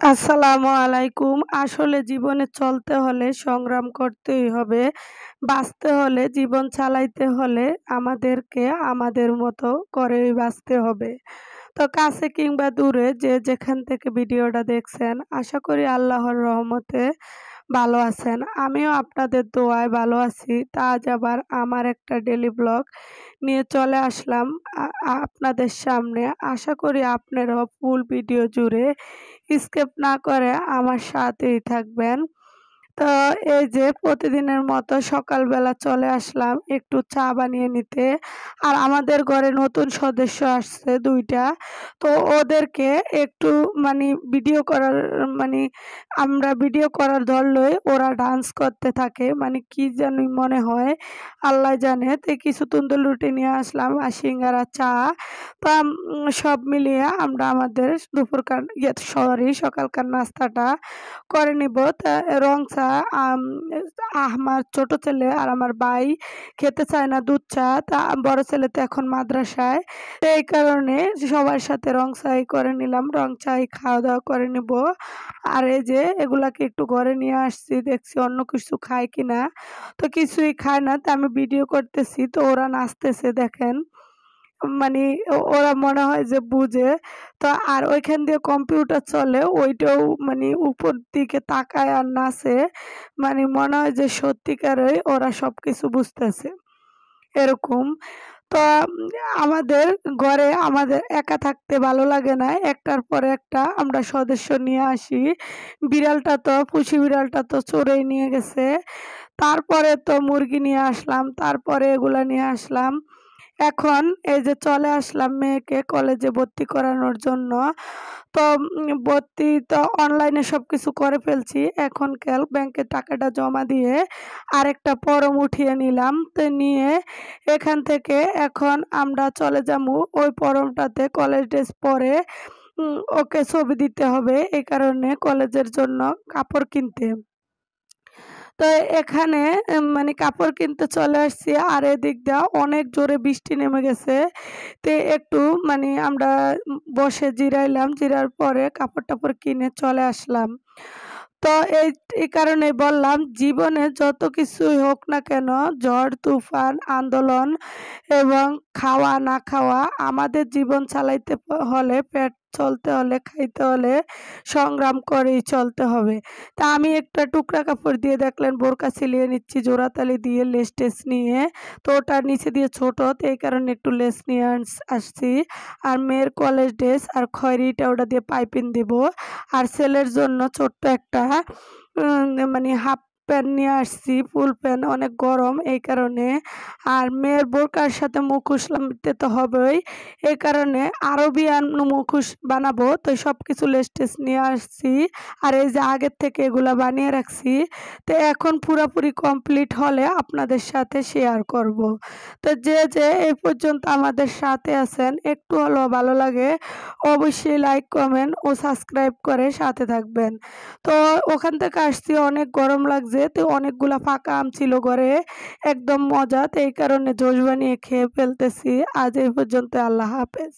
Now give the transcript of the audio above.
আসসালামু আলাইকুম। আসলে জীবনে চলতে হলে সংগ্রাম করতেই হবে। বাঁচতে হলে, জীবন চালাইতে হলে আমাদেরকে আমাদের মতো করেই বাঁচতে হবে। তো কাছে কিংবা দূরে যে যেখান থেকে ভিডিওটা দেখছেন, আশা করি আল্লাহর রহমতে ভালো আছেন। আমিও আপনাদের দোয়ায় ভালো আছি। তা আজ আবার আমার একটা ডেইলি ব্লগ নিয়ে চলে আসলাম আ আ আপনাদের সামনে। আশা করি আপনারাও ফুল ভিডিও জুড়ে স্কিপ না করে আমার সাথেই থাকবেন। তো এই যে প্রতিদিনের মতো সকালবেলা চলে আসলাম একটু চা বানিয়ে নিতে। আর আমাদের ঘরে নতুন সদস্য আসছে ২ টা। তো ওদেরকে একটু ভিডিও করার মানি আমরা ভিডিও করার ধরলেই ওরা ডান্স করতে থাকে। কি জানি মনে হয় আল্লাহ জানে। তো কিছু তন্দুর রুটি নিয়ে আসলাম আর সিঙ্গারা, চা। তো সব মিলিয়ে আমরা আমাদের দুপুরকার সকালকার নাস্তাটা করে নিব। তা রং চা আমার ছোট ছেলে আর আমার ভাই খেতে চায় না দুধ চা। তা বড় ছেলে তো এখন মাদ্রাসায়। তো এই কারণে সবার সাথে রং চাই করে নিলাম। রং চাই খাওয়া-দাওয়া করে নিব। আর এই যে এগুলাকে একটু ঘরে নিয়ে আসছি, দেখছি অন্য কিছু খায় কিনা। তো কিছুই খায় না। তো আমি ভিডিও করতেছি। তো ওরা নাচতেছে দেখেন। মানে ওরা মনে হয় যে বুঝে। তো আর ওইখান দিয়ে কম্পিউটার চলে ওইটাও উপর দিকে তাকায় আর নাচে। মনে হয় যে সত্যিকারেই ওরা সবকিছু বুঝতেছে, এরকম। তো আমাদের ঘরে আমাদের একা থাকতে ভালো লাগে না। একটার পর একটা আমরা সদস্য নিয়ে আসি। পুষি বিড়ালটা তো চোরেই নিয়ে গেছে। তারপরে তো মুরগি নিয়ে আসলাম, তারপরে এগুলা নিয়ে আসলাম। এখন এই যে চলে আসলাম মেয়েকে কলেজে ভর্তি করানোর জন্য। তো ভর্তি তো অনলাইনে সবকিছু করে ফেলছি। এখন ব্যাংকে টাকাটা জমা দিয়ে আরেকটা ফরম উঠিয়ে নিলাম। তো নিয়ে এখান থেকে এখন আমরা চলে যামু ওই ফরমটাতে কলেজ ড্রেস পরে ওকে ছবি দিতে হবে। এই কারণে কলেজের জন্য কাপড় কিনতে। তো এখানে কাপড় কিনতে চলে আসছি। আর এদিক দিয়া অনেক জোরে বৃষ্টি নেমে গেছে। তো একটু আমরা বসে জিরাইলাম। জিরার পরে কাপড়-টাপড় কিনে চলে আসলাম। তো এই কারণেই বললাম জীবনে যত কিছুই হোক না কেন, ঝড়, তুফান, আন্দোলন এবং খাওয়া না খাওয়া আমাদের জীবন চালাইতে হলে, পেট চলতে হলে, খাইতে হলে সংগ্রাম করেই চলতে হবে। তা আমি একটা টুকরা কাপড় দিয়ে দেখলেন বোরকা সিলিয়ে নিচ্ছি জোড়াতালি দিয়ে লেস-টেস নিয়ে। তো ওটার নিচে দিয়ে ছোট, তো এই কারণে একটু লেস নিয়ে আসছি। আর মেয়ের কলেজ ড্রেস আর খয়েরিটা ওটা দিয়ে পাইপিং দিব। আর ছেলের জন্য ছোট্ট একটা হাফ প্যান্ট নিয়ে আসছি, ফুল প্যান্ট, অনেক গরম এই কারণে। আর মেয়ের বোরকার সাথে মুখোশ দিতে তো হবেই। এই কারণে আরবিয়ান মুখোশ বানাবো। তো সবকিছু লেস-টেস নিয়ে আসছি। আর এই যে আগের থেকে এগুলা বানিয়ে রাখছি। তো এখন পুরাপুরি কমপ্লিট হলে আপনাদের সাথে শেয়ার করব। তো যে এই পর্যন্ত আমাদের সাথে আছেন, একটু হলেও ভালো লাগে অবশ্যই লাইক, কমেন্ট ও সাবস্ক্রাইব করে সাথে থাকবেন। তো ওখান থেকে আসছি, অনেক গরম লাগছে। তো অনেকগুলা ফাঁকা আম ছিল ঘরে, একদম মজা। তো এই কারণে জুস বানিয়ে খেয়ে ফেলতেছি। আজ এই পর্যন্ত। আল্লাহ হাফেজ।